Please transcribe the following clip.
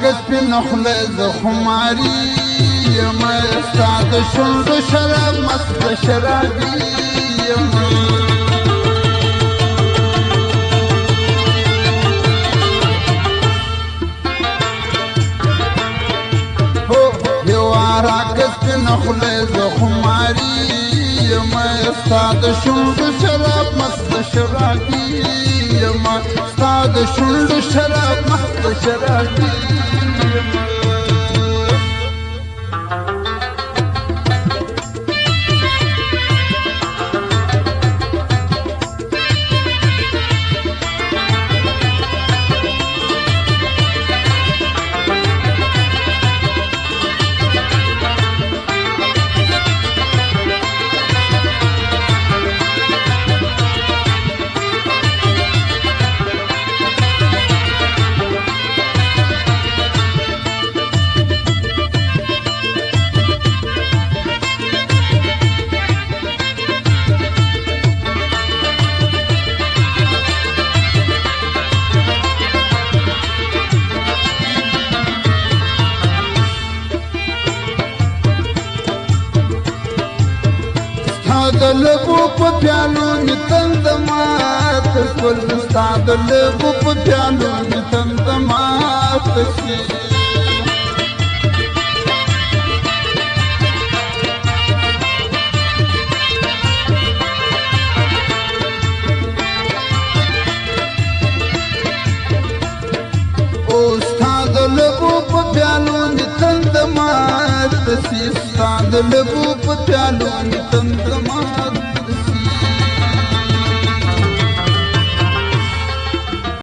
راکس پی نخله زخماری یم استاد شند شراب مست شرابی یم راکس پی نخله زخماری یم استاد شند شراب مست شرابی یم استاد شند شراب مست شرابی د لبو په پیالو می تندمات کل استاد لبو په پیالو می تندمات شي او استاد لبو په پیالو می تندمات شي استاد لبو په پیالو می تندمات